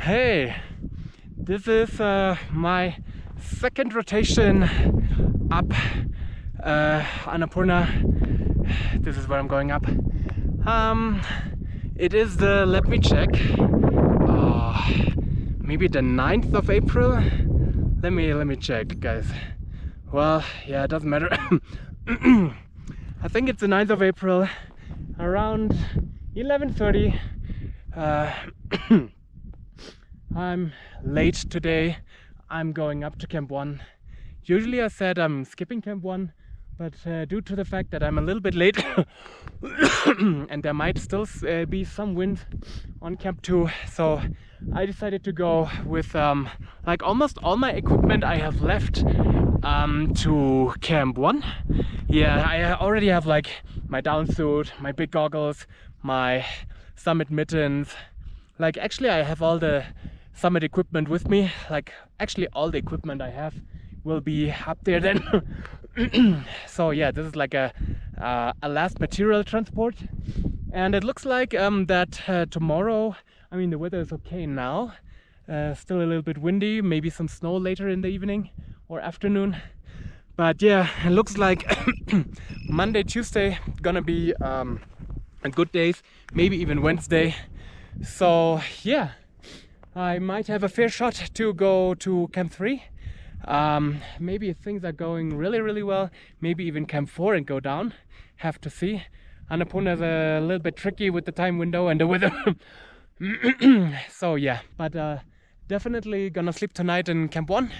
Hey, this is my second rotation up Annapurna. This is where I'm going up. It is the, let me check, maybe the 9th of April. Let me check, guys. Well, yeah, it doesn't matter. I think it's the 9th of April, around 11:30. I'm late today. I'm going up to Camp 1. Usually I said I'm skipping Camp 1, but due to the fact that I'm a little bit late and there might still be some wind on Camp 2, so I decided to go with like almost all my equipment I have left to Camp 1. Yeah, I already have like my down suit, my big goggles, my summit mittens. Like actually I have all the summit equipment with me. Like actually all the equipment I have will be up there then. So yeah, this is like a last material transport, and it looks like that tomorrow, I mean the weather is okay now, still a little bit windy, maybe some snow later in the evening or afternoon, but yeah, it looks like Monday, Tuesday gonna be good days, maybe even Wednesday. So yeah, I might have a fair shot to go to Camp 3. Maybe if things are going really well, maybe even Camp 4 and go down. Have to see. Annapurna is a little bit tricky with the time window and the weather. So yeah, but definitely gonna sleep tonight in Camp 1,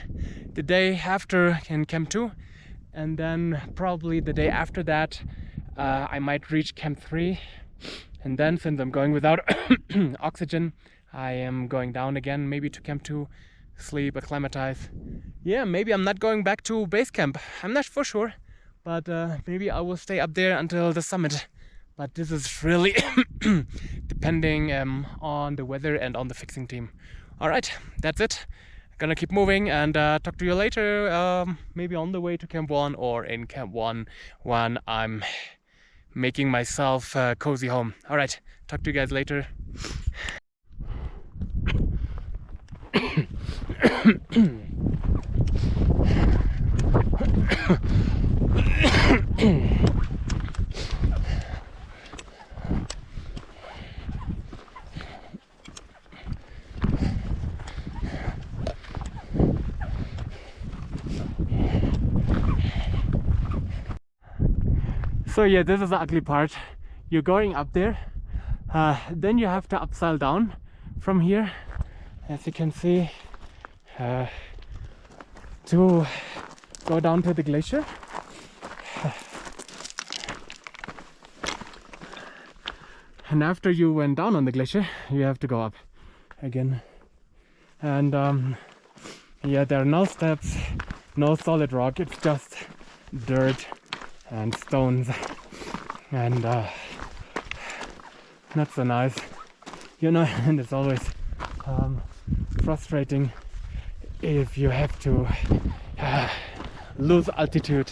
the day after in Camp 2, and then probably the day after that I might reach Camp 3, and then since I'm going without oxygen, I am going down again, maybe to Camp 2, sleep, acclimatize. Yeah, maybe I'm not going back to base camp. I'm not for sure, but maybe I will stay up there until the summit. But this is really depending on the weather and on the fixing team. All right, that's it. Gonna keep moving and talk to you later. Maybe on the way to Camp 1 or in Camp 1 when I'm making myself cozy home. All right, talk to you guys later. So yeah, this is the ugly part. You're going up there, then you have to upside down from here, as you can see, to go down to the glacier. And after you went down on the glacier, you have to go up again. And yeah, there are no steps, no solid rock, it's just dirt and stones, and not so nice, you know. And it's always frustrating if you have to lose altitude,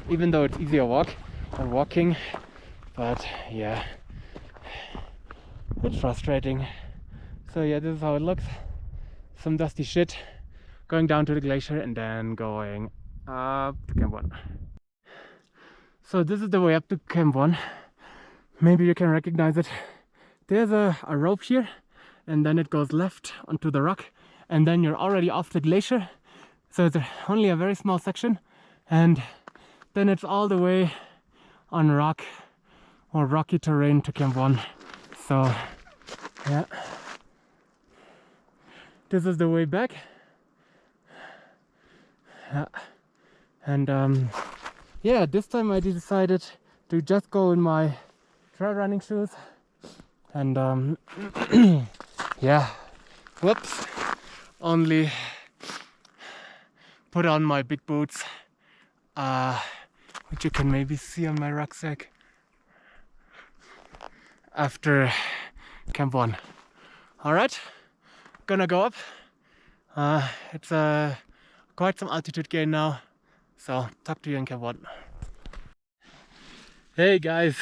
even though it's easier walking, but yeah, it's frustrating. So yeah, this is how it looks. Some dusty shit, going down to the glacier and then going up to Camp 1. So this is the way up to Camp 1. Maybe you can recognize it. There's a rope here, and then it goes left onto the rock, and then you're already off the glacier. So it's only a very small section, and then it's all the way on rock or rocky terrain to Camp 1. So yeah, this is the way back. Yeah. And yeah, this time I decided to just go in my trail running shoes, and yeah, whoops, only put on my big boots, which you can maybe see on my rucksack, after Camp 1. Alright, gonna go up. It's quite some altitude gain now, so talk to you in Camp 1. Hey guys,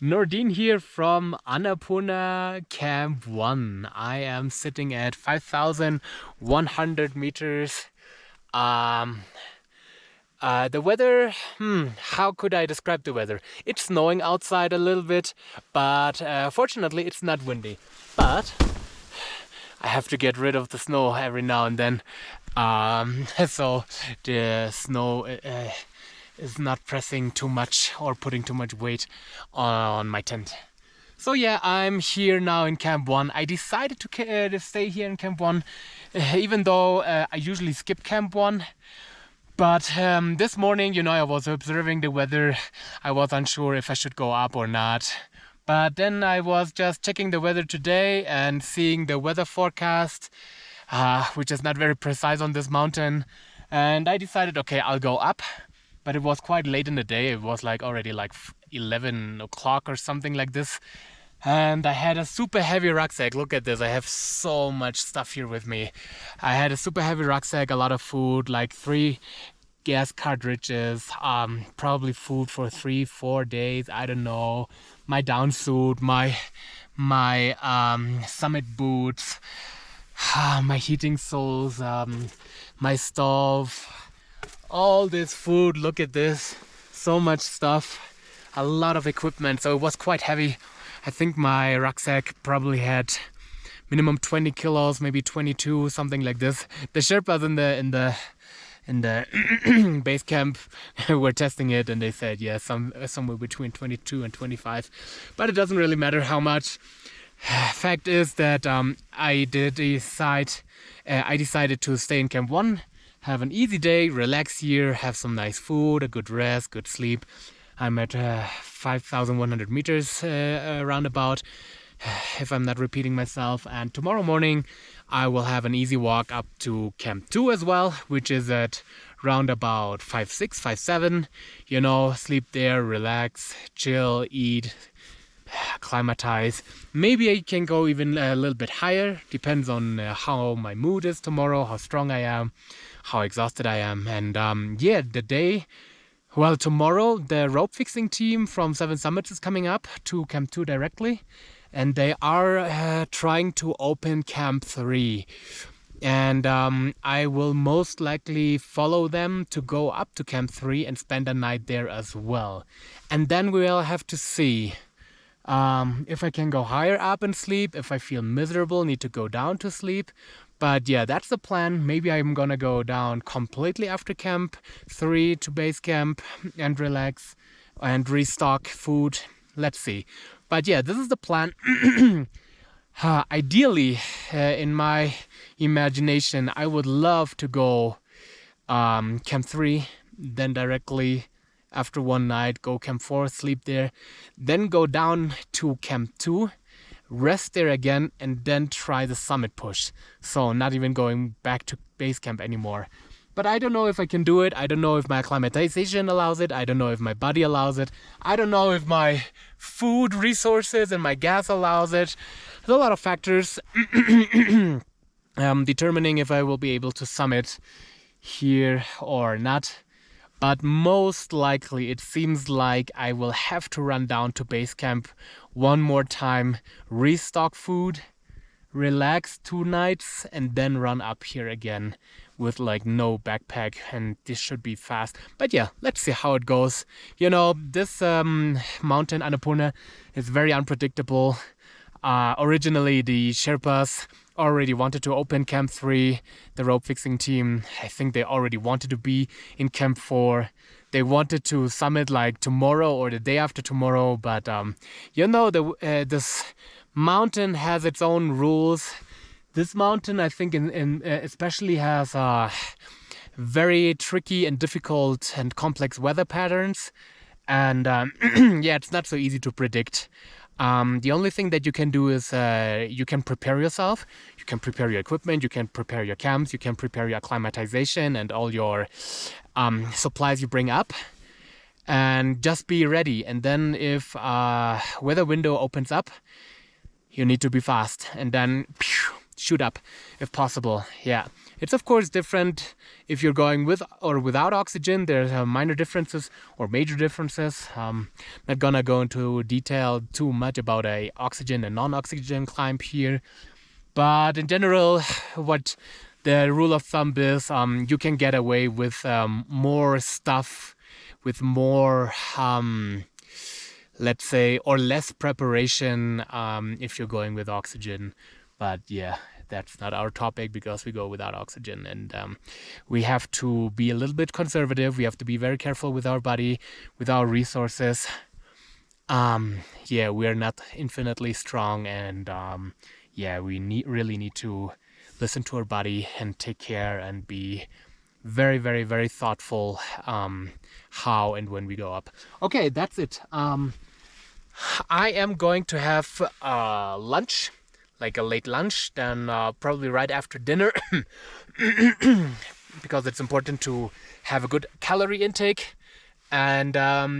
Nordin here from Annapurna Camp 1. I am sitting at 5,100 meters. The weather, how could I describe the weather? It's snowing outside a little bit, but fortunately it's not windy. But I have to get rid of the snow every now and then. So the snow is not pressing too much or putting too much weight on my tent. So yeah, I'm here now in Camp 1. I decided to stay here in Camp 1, even though I usually skip Camp 1. But this morning, I was observing the weather. I was unsure if I should go up or not. But then I was just checking the weather today and seeing the weather forecast, which is not very precise on this mountain. And I decided, okay, I'll go up. But it was quite late in the day. It was already 11 o'clock or something like this. And I had a super heavy rucksack. Look at this. I have so much stuff here with me. I had a super heavy rucksack, a lot of food, 3 gas cartridges, probably food for 3-4 days. I don't know. My down suit, my summit boots, my heating soles, my stove. All this food, look at this, so much stuff, a lot of equipment, so it was quite heavy. I think my rucksack probably had minimum 20 kilos, maybe 22, something like this. The Sherpas in the base camp were testing it, and they said, yeah, somewhere between 22 and 25, but it doesn't really matter how much. Fact is that I decided to stay in Camp 1. Have an easy day, relax here, have some nice food, a good rest, good sleep. I'm at 5,100 meters roundabout, if I'm not repeating myself. And tomorrow morning, I will have an easy walk up to Camp 2 as well, which is at roundabout 5.6, 5.7. Sleep there, relax, chill, eat, acclimatize. Maybe I can go even a little bit higher, depends on how my mood is tomorrow, how strong I am, how exhausted I am. And tomorrow the rope fixing team from 7 Summits is coming up to Camp 2 directly, and they are trying to open Camp 3. And I will most likely follow them to go up to Camp 3 and spend a night there as well. And then we'll have to see if I can go higher up and sleep. If I feel miserable, need to go down to sleep. But yeah, that's the plan. Maybe I'm gonna go down completely after Camp 3 to base camp and relax and restock food. Let's see. But yeah, this is the plan. Ideally, in my imagination, I would love to go Camp 3, then directly after one night, go Camp 4, sleep there, then go down to Camp 2, rest there again, and then try the summit push. So not even going back to base camp anymore. But I don't know if I can do it. I don't know if my acclimatization allows it. I don't know if my body allows it. I don't know if my food resources and my gas allows it. There's a lot of factors determining if I will be able to summit here or not. But most likely, it seems like I will have to run down to base camp one more time, restock food, relax 2 nights, and then run up here again with no backpack. And this should be fast. But yeah, let's see how it goes. This mountain, Annapurna, is very unpredictable. Originally, the Sherpas already wanted to open Camp 3. The rope fixing team, I think they already wanted to be in Camp 4. They wanted to summit tomorrow or the day after tomorrow, but this mountain has its own rules. This mountain, I think, especially has very tricky and difficult and complex weather patterns, and yeah, it's not so easy to predict. The only thing that you can do is you can prepare yourself. You can prepare your equipment, you can prepare your camps, you can prepare your acclimatization and all your supplies you bring up, and just be ready. And then if weather window opens up, you need to be fast, and then shoot up if possible. Yeah, it's of course different if you're going with or without oxygen. There's minor differences or major differences. Not gonna go into detail too much about a oxygen and non-oxygen climb here, but in general, what the rule of thumb is, you can get away with more stuff, with more let's say, or less preparation if you're going with oxygen. But yeah, that's not our topic because we go without oxygen, and we have to be a little bit conservative. We have to be very careful with our body, with our resources. Yeah, we're not infinitely strong, and yeah, we really need to listen to our body and take care and be very, very, very thoughtful how and when we go up. Okay, that's it. I am going to have lunch, like a late lunch, then probably right after dinner, because it's important to have a good calorie intake. And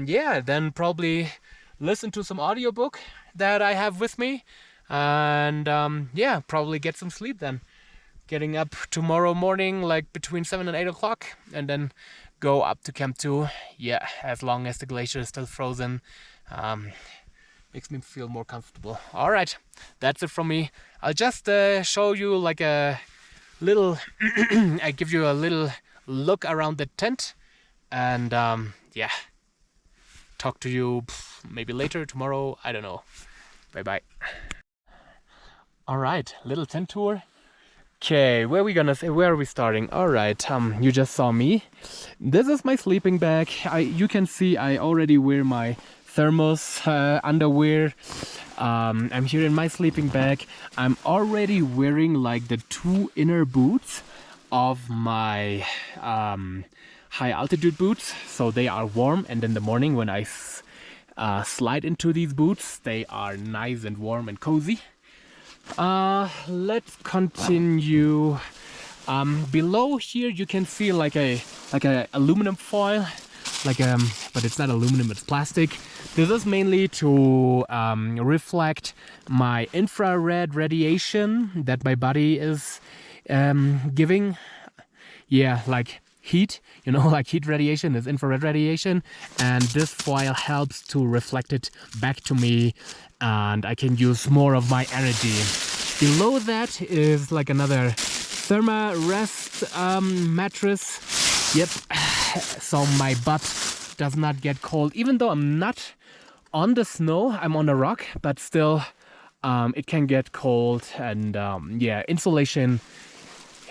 yeah, then probably listen to some audiobook that I have with me, and yeah, probably get some sleep then. Getting up tomorrow morning, like between 7 and 8 o'clock, and then go up to Camp 2. Yeah, as long as the glacier is still frozen. Makes me feel more comfortable. All right, that's it from me. I'll just show you like a little, I give you a little look around the tent, and yeah, talk to you maybe later, tomorrow, I don't know. Bye-bye. All right, little tent tour. Okay, where are we starting? All right, you just saw me. This is my sleeping bag. You can see I already wear my thermos underwear. I'm here in my sleeping bag. I'm already wearing like the 2 inner boots of my high altitude boots, so they are warm, and in the morning when I slide into these boots, they are nice and warm and cozy. Let's continue. Below here you can see like a aluminum foil, but it's not aluminum, it's plastic. This is mainly to reflect my infrared radiation that my body is giving. Yeah, like heat, you know, like heat radiation is infrared radiation, and this foil helps to reflect it back to me, and I can use more of my energy. Below that is like another Thermarest mattress. Yep, so my butt does not get cold, even though I'm not on the snow, I'm on a rock, but still it can get cold, and yeah, insulation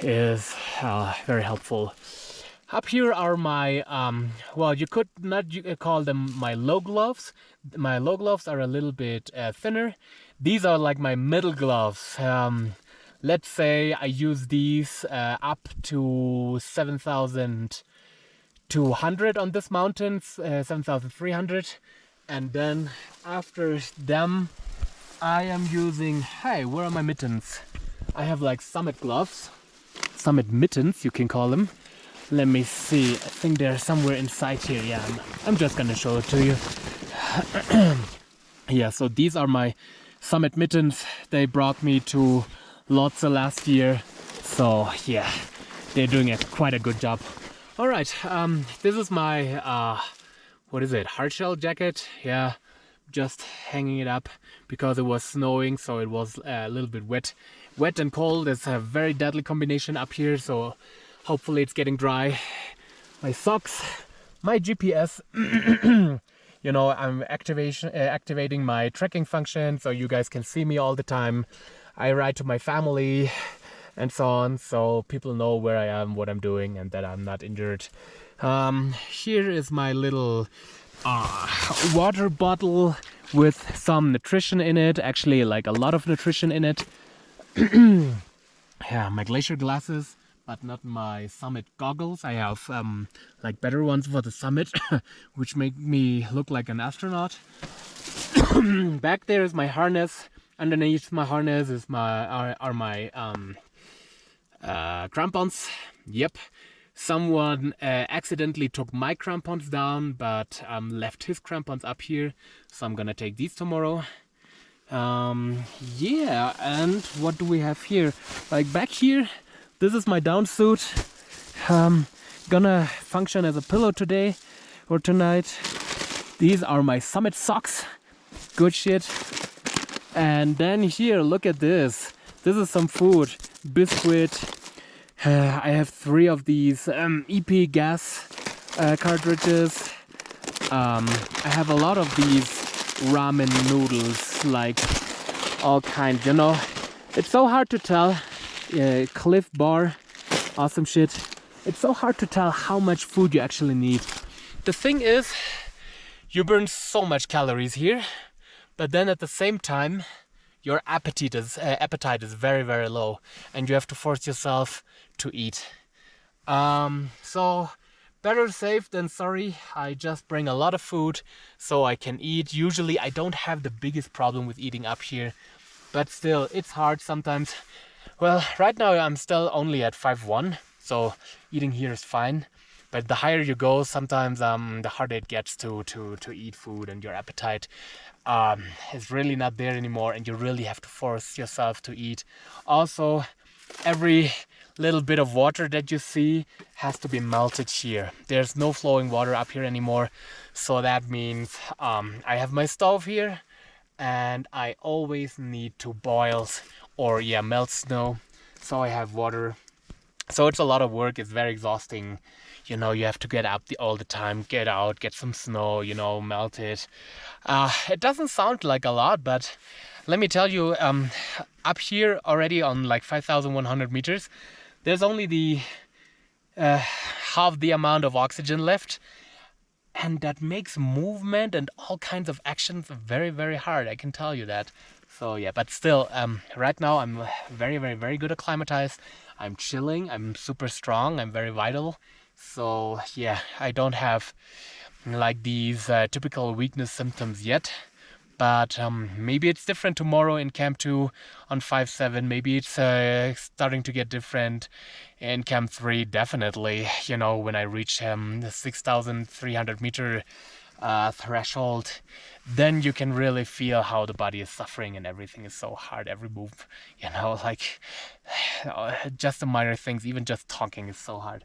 is very helpful. Up here are my, well, you could not call them my low gloves. My low gloves are a little bit thinner. These are like my middle gloves. Let's say I use these up to 7,200 on this mountain, 7,300. And then after them, I am using, hey, where are my mittens? I have like Summit gloves, Summit mittens, you can call them. Let me see, I think they're somewhere inside here. Yeah, I'm just gonna show it to you. Yeah, so these are my Summit mittens. They brought me to Lhotse last year. So yeah, they're doing quite a good job. All right, this is my, what is it, hardshell jacket? Yeah, just hanging it up because it was snowing, so it was a little bit wet. Wet and cold is a very deadly combination up here, so hopefully it's getting dry. My socks, my GPS. You know, I'm activating my tracking function so you guys can see me all the time. I write to my family and so on, so people know where I am, what I'm doing, and that I'm not injured. Here is my little water bottle with some nutrition in it, actually like a lot of nutrition in it. Yeah, my glacier glasses, but not my Summit goggles. I have like better ones for the Summit, which make me look like an astronaut. Back there is my harness. Underneath my harness is my crampons. Yep. Someone accidentally took my crampons down, but left his crampons up here, so I'm gonna take these tomorrow. Yeah, and what do we have here? Like back here, this is my down suit. Gonna function as a pillow today or tonight. These are my Summit socks. Good shit. And then here, look at this. This is some food. Biscuit. I have 3 of these EP gas cartridges. I have a lot of these ramen noodles, like all kinds, you know. It's so hard to tell. Cliff Bar, awesome shit. It's so hard to tell how much food you actually need. The thing is, you burn so much calories here, but then at the same time, your appetite is very, very low, and you have to force yourself to eat. So better safe than sorry. I just bring a lot of food so I can eat. Usually I don't have the biggest problem with eating up here, but still it's hard sometimes. Well, right now I'm still only at 5'1", so eating here is fine. But the higher you go, sometimes the harder it gets to eat food, and your appetite is really not there anymore, and you really have to force yourself to eat. Also, every little bit of water that you see has to be melted here. There's no flowing water up here anymore, so that means I have my stove here, and I always need to boil or melt snow, so I have water. So it's a lot of work. It's very exhausting. You know, you have to get up all the time, get out, get some snow, you know, melt it. It doesn't sound like a lot, but let me tell you, up here already on like 5,100 meters, there's only the half the amount of oxygen left. And that makes movement and all kinds of actions very, very hard. I can tell you that. So yeah, but still, right now I'm very, very, very good acclimatized. I'm chilling. I'm super strong. I'm very vital. So yeah, I don't have like these typical weakness symptoms yet. But maybe it's different tomorrow in Camp 2 on 5-7. Maybe it's starting to get different in Camp 3, definitely. You know, when I reach the 6,300 meter threshold, then you can really feel how the body is suffering and everything is so hard. Every move, you know, like just the minor things, even just talking is so hard.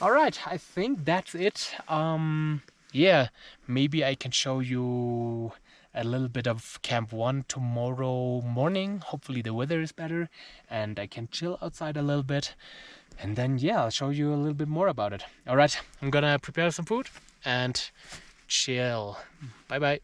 All right, I think that's it. Yeah, maybe I can show you a little bit of Camp 1 tomorrow morning. Hopefully the weather is better and I can chill outside a little bit. And then, yeah, I'll show you a little bit more about it. All right, I'm gonna prepare some food and chill. Bye-bye.